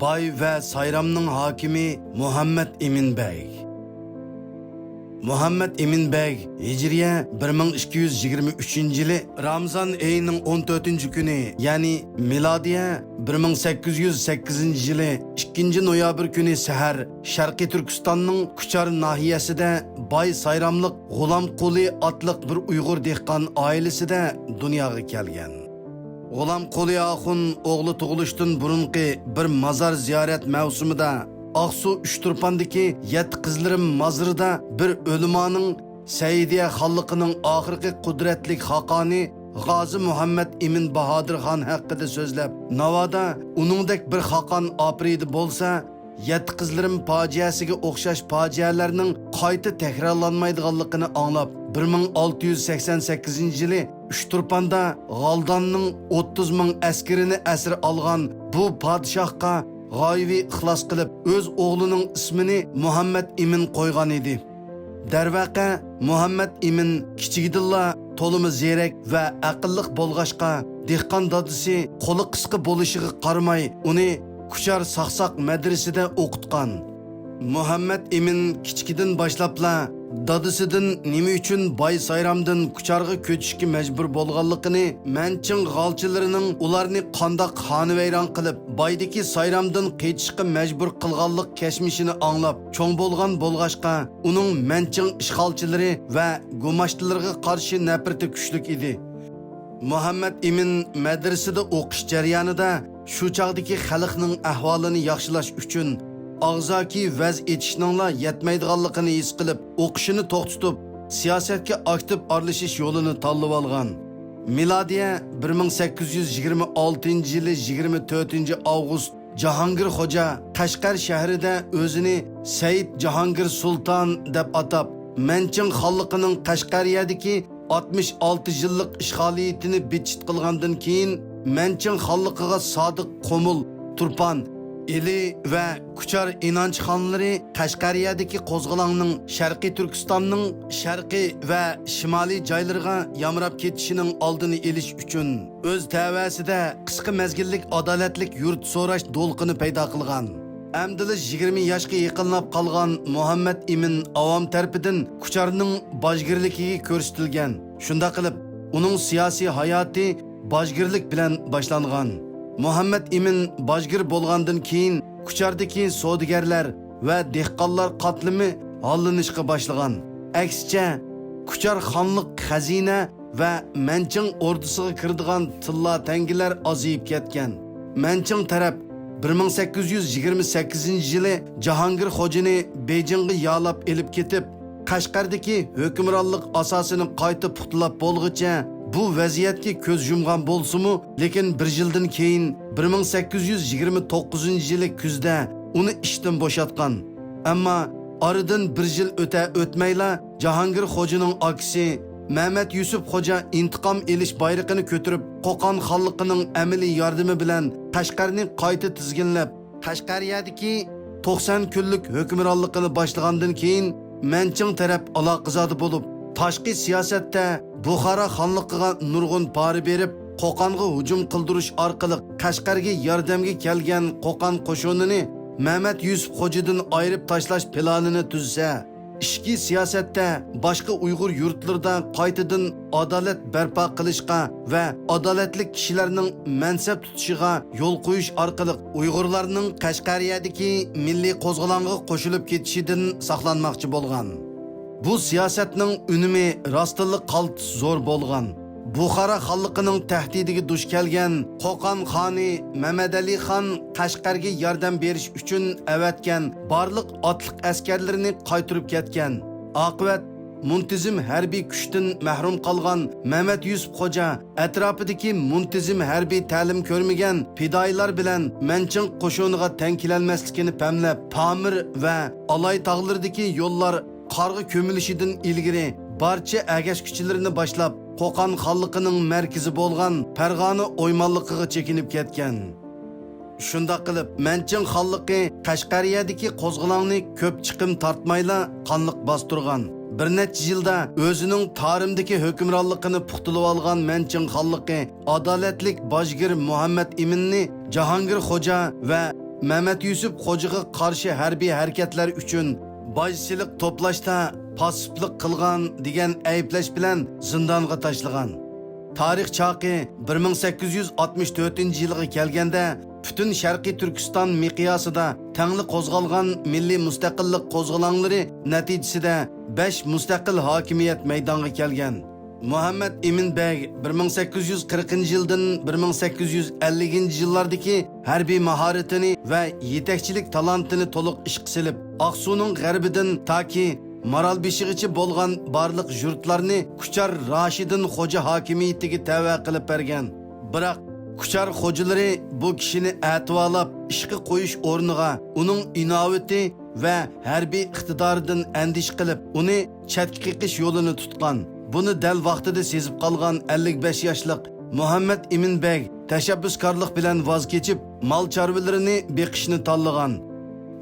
Bay ve Sayramның hakimi Muhammed Emin Bey. Muhammed Emin Bey Hicriye 1223 yılı Ramazan ayının 14. günü yani miladiye 1808 yılı 2 noyabr günü seher Şarkı Türkistan'ın Kuchar nahiyesinde Bay Sayramlık G'ulam Quli adlık bir Uyghur dehqan ailesinde dünyaya gelgen. G'ulam Quli Axun oğlu tug'ilishdan burunqi bir mazar ziyorat mavsumida Aksu Üçturpan'daki yet kızlarım mazırda bir ölümanın Seydiye Xallıqının ahirki kudretlik hakani Gazi Muhammed Emin Bahadır Han hakkında sözlep Navada uningdek bir hakan apriydi bolsa yet kızlarım paciyasiga o'xshash paciyalarning qayta tekrarlanmaydiganligini anglab 1688 yılı Üçturpan'da G'aldanning 30 ming askarini esir algan bu padişahqa g'oyiviy ixlos qilib o'z o'g'lining ismini Muhammed Emin qo'ygan edi. Darvaqa Muhammed Emin kichigidilla to'limi zerek va aqlliq bo'lg'ashqa dehqon dadisi qo'li qisqa bo'lishiga qaramay uni Kuchar Saqsaq madrasasida o'qitgan. Muhammed Emin kichigidan boshlabla dadisidan nima uchun Bay Sayramdan Kucharga ko'chishga majbur bo'lganligini, Manching g'alchilarining ularni qandoq xonavayron qilib, Baydagi Sayramdan qaytishga majbur qilganlik kashmishini anglab, cho'ng bo'lgan bo'lg'ashqa, uning Manching ishg'olchilari va gumashtilarga qarshi nafrati kuchli edi. Muhammed Emin madrasada o'qish jarayonida shu chog'dagi xalqning ahvolini yaxshilash uchun ağzaki vaz etishninla yetmaydiganligini his qilib, o'qishini to'xtatib, siyosatga aktiv aralashish yo'lini tanlab olgan. Miladiya 1826 yılı 24 avgust Jahongir Xo'ja Qashqar shahrida o'zini Said Jahongir Sultan deb atab, Manching xalqining Qashqariyadagi 66 yillik ishg'oliyatini bitchit qilgandan keyin Manching xalqiga sodiq Qo'mul, Turpan, İli ve Kuchar inanç xonlari Qashqariyadagi qo'zg'olonning Sharqiy Turkistonning sharqiy va shimoliy joylariga yamrab ketishining oldini olish uchun o'z tavasida qisqa mezgillik adolatlik yurt so'rash to'lqini paydo qilgan. Amdili 20 yoshga yaqinlab qolgan Muhammed Emin avom tarafidan Kucharning bojgirligiga ko'rsatilgan. Shunda qilib uning siyosiy hayoti bojgirlik bilan boshlangan. Muhammed Emin bojgir bo'lgandan keyin Kuchardagi savdogarlar va dehqonlar qatlimi hallanishga boshlagan. Aksicha Kuchar xonlik xazina va Manching ordusiga kirdigan tilla tangilar aziyib ketgan. Manching taraf 1828 yılı Jahongir Xo'jani Beyjingga yolab elib ketib, Qashqardagi hukmronlik asosini qayta puxtalab bo'lguncha bu vaziyatga ko'z yumgan bo'lsa-mu, lekin bir yildan keyin 1829 yılı kuzda uni ishdan bo'shatgan. Ammo oradan bir yil o'tmayla Jahongir Xo'janing akisi Mehmet Yusuf Xo'ja intiqom elish bayrog'ini ko'tarib, Qo'qon xalqining amaliy yordami bilan Qashqarni qayta tizginlab, Qashqariyadagi 90 kunlik hukmronligini boshlagandan keyin Manching taraf aloqazodi bo'lib, tashqi siyosatda Buxara xonligiga nurg'un pora berib, Qo'qonga hujum qildirish orqali Qashqarga yordamga kelgan Qo'qon qo'shinini Mehmet Yusuf Xo'jadan ayirib tashlash planini tuzsa, ishki siyosatda boshqa Uyg'ur yurtlarida qaytadan adolat barpo qilishga va adolatli kishilarning mansab tutishiga yo'l qo'yish orqali Uyg'urlarning Qashqariyadagi milliy qo'zg'olonga qo'shilib ketishidan saqlanmoqchi bo'lgan. Bu siyosatning unumi rostlik qalt zo'r bo'lgan. Buxara xalqining tahdidiga duch kelgan Qo'qon xoni Mamadali xon Qashqarga yordam berish uchun avatgan barliq otliq askarlarini qaytirib ketgan. Oqibat muntizim harbiy kuchdan mahrum qolgan Mehmet Yusuf Xo'ja atrofidagi muntizim harbiy ta'lim ko'rmagan fidoyilar bilan Manching qo'shiniga tankilanmasligini pamlab, Pamir va Alay tog'laridagi yo'llar qarg'a ko'milishidan ilgari barcha agash kuchilarini boshlab Qo'qon xalqining markazi bo'lgan Farg'ona o'ymonligiga chekinib ketgan. Shunda qilib Manching xalqi Qashqariyadagi qo'zg'olonni ko'p chiqim tortmayla qonliq bostirgan. Bir necha yilda o'zining tarimdagi hukmronligini puxtalab olgan Manching xalqi adolatlik bojgir Muhammed Eminni Jahongir Xo'ja va Mehmet Yusuf Xo'jaga qarshi harbiy harakatlar uchun bojchilik to'plashda pasiblik qilgan degan ayblash bilan zindonga tashlagan. Tarix chaqi 1864-yilga kelganda butun Sharqiy Turkiston miqyosida tangli qo'zg'algan milliy mustaqillik qo'zg'olonlari natijasida 5 mustaqil hokimiyat maydonga kelgan. Muhammad Emin Bey 1840-yildan 1850-yillardagi harbiy mahoratini va yetakchilik talantini to'liq ishga silib, Aqsuning g'arbidan toki Maralbeshigacha bo'lgan barliq yurtlarni Kuchar Rashidin Xo'ja hokimiyatiga tava qilib bergan. Biroq Kuchar xo'jalari bu kishini a'tivolab ishga qo'yish o'rniga uning inovati va harbiy iqtidoridan andish qilib, uni chetga qiqish yo'lini tutgan. Buni dal vaqtida sezib qolgan 55 yoshlik Muhammad Emin Bey tashabbuskorlik bilan voz kechib, mol chorvalarini beqishni tanlagan.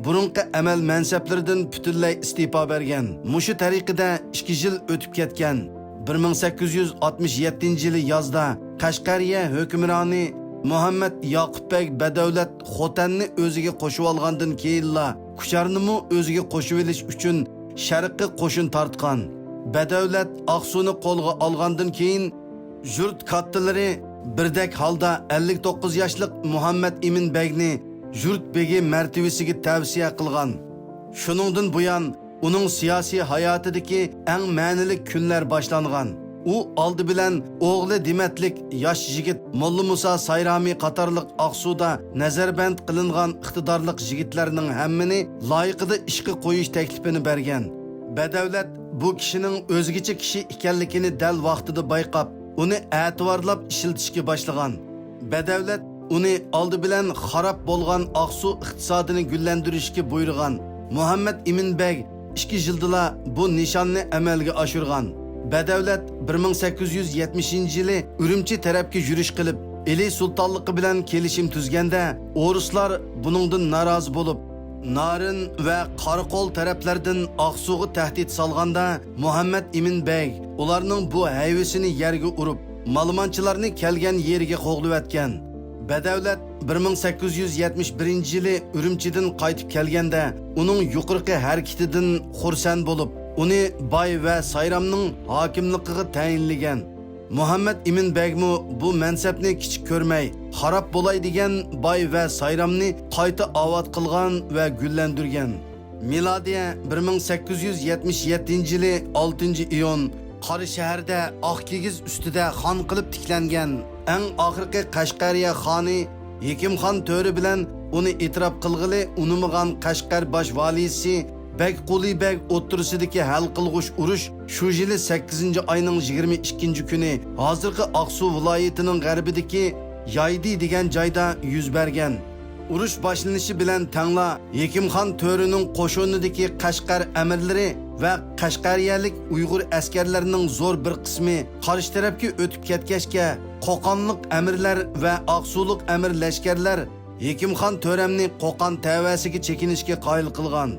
Burunqi amal mansablaridan butunlay istifa bergan. Mushu tariqada 2 yil o'tib ketgan. 1867-yili yozda Qashqariya hukmroni Muhammad Yoqub Bey Badavlat Xotanni o'ziga qo'shib olgandan keyinla Kucharni o'ziga qo'shib olish uchun sharqqa qo'shin tortgan. Badavlat Aqsuni qo'lga olgandan keyin yurt kattalari birdek holda 59 yoshlik Muhammad Emin Beyni yurt begi martabasiga tavsiya qilgan. Shuningdan buyon uning siyosiy hayotidagi eng ma'nili kunlar boshlangan. U oldi bilan o'g'li Dematlik yosh yigit Molla Musa Sayrami qatorliq Aqsuda nazarband qilingan iqtidorli yigitlarning hammini loyiqida ishga qo'yish taklifini bergan. Badavlat bu kishining o'zgacha kishi ekanligini dal vaqtida bayqab, uni e'tiborlab ishiltishga boshlagan. Badavlat uni oldi bilan xarob bo'lgan Aqsu iqtisodini gullantirishga buyurgan. Muhammad Emin Bey 2 yildala bu nishonni amalga oshirgan. Badavlat 1870-yili Urumchi tarafga yurish qilib, Eli sultonligi bilan kelishim tuzganda, o'rislar buningdan norozi bo'lib, Narin va Qoraqo'l taraflardan Aqsuga tahdid solganda, Muhammad Emin Bey ularning bu hayvisini yerga urib, ma'lumotchilarni kelgan yeriga qo'g'lib atgan. Badavlat 1871-yili Urumchidan qaytib kelganda, uning yuqorqi harakatidan xursand bo'lib, uni Bay va Sayramning hokimligiga tayinlagan. Muhammad Emin Begmi bu mansabni kichik ko'rmay, xarob bo'lay degan Bay va Sayramni qayta ovat qilgan va gullantirgan. Milodiya 1877-yili 6-iyun Qori shaharda oq kigiz ustida xon qilib tiklangan eng oxirgi Qashqariya xoni Hekimxon To'ri bilan uni e'tirof qilg'ili unamagan Qashqar bosh valisi Bekquli Beg o'ttirsidagi hal qilg'ush urush shu yili 8-oyning 22 kuni hozirgi Aqsu viloyatining g'arbidagi Yaydi degan joyda yuz bergan. Urush boshlanishi bilan tangla Hekimxon To'rining qo'shinidagi Qashqar amirlari va Qashqariyalik Uyg'ur askarlarining zo'r bir qismi qarshi tarafga o'tib ketgachga Qo'qonlik amirlar va Aqsulik amir lashkarlar Hekimxon To'ramni Qo'qon tavasiga chekinishga qoyil qilgan.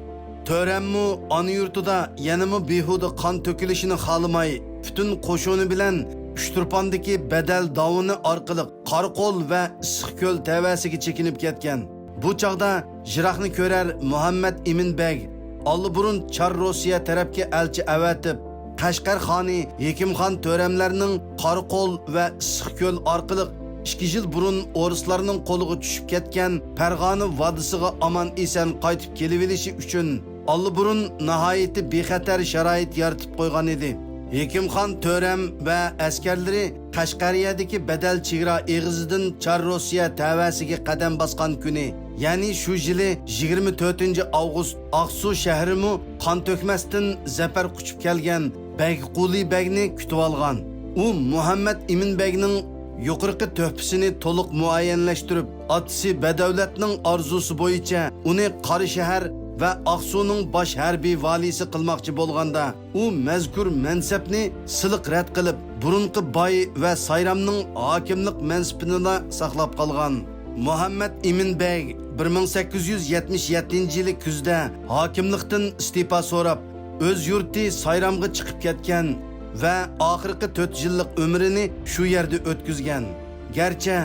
To'rammu ona yurtida yanami behuda qon to'kilishini xohlamay, butun qo'shini bilan Uchturpondagi Badal dovuni orqali Qoraqo'l va Issiqko'l tavasiga chekinib ketgan. Bu chaqda Jiroqni ko'rar Muhammad Emin Bey Allıburun Char Rossiya tarafga elchi avatib, Qashqar xoni Hekimxon To'ramlarning Qoraqo'l va Issiqko'l orqali 2 yil burun o'rislarning qo'liga tushib ketgan Farg'ona vodisiga omon eson qaytib kelivilishi uchun Allıburun nihoyatda bexatar sharoit yaratib qo'ygan edi. Hekimxon To'ram va askarlari Qashqariyadagi Badal chegara eg'izidan Char Rossiya tavasiga qadam bosgan kuni, ya'ni shu yili 24-avgust Aqsu shahrimi qon to'kmasdan zafar quchib kelgan Bekquli Begni kutib olgan. U Muhammad Emin Begning yuqorqi to'hfasini to'liq muayyanlashtirib, otasi Badavlatning orzusi bo'yicha uni Qori shahar va Aqsuning bosh harbiy valisi qilmoqchi bo'lganda, u mazkur mansabni siliq rad qilib, burunqi Bay va Sayramning hokimlik mansabini saqlab qolgan. Muhammad Emin Bey 1877-yili kuzda hokimlikdan istifa so'rab, o'z yurti Sayramga chiqib ketgan va oxirgi 4 yillik umrini shu yerda o'tkazgan. Garchi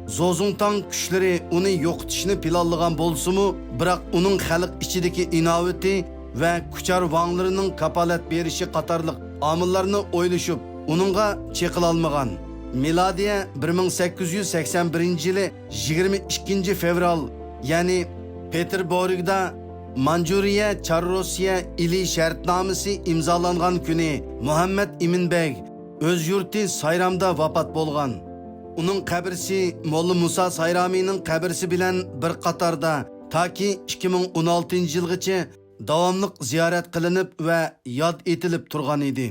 Zozungtang kuchlari uni yo'qotishni planlagan bo'lsa-mu, biroq uning xalq ichidagi inovati va kuchar vanglarining kapolat berishi qatorliq omillarni o'ylashib, uningga cheqila olmagan. Milodiya 1881-yili 22 fevral, ya'ni Peterburgda Manjuriya Çar-Rusiya ili shartnomasi imzolangan kuni Muhammad Eminbek o'z yurti Sayramda vafot bo'lgan. Uning qabrisi Molla Musa Sayramining qabrisi bilan bir qatorda toki 2016-yilgacha davomli ziyorat qilinib va yod etilib turgan edi.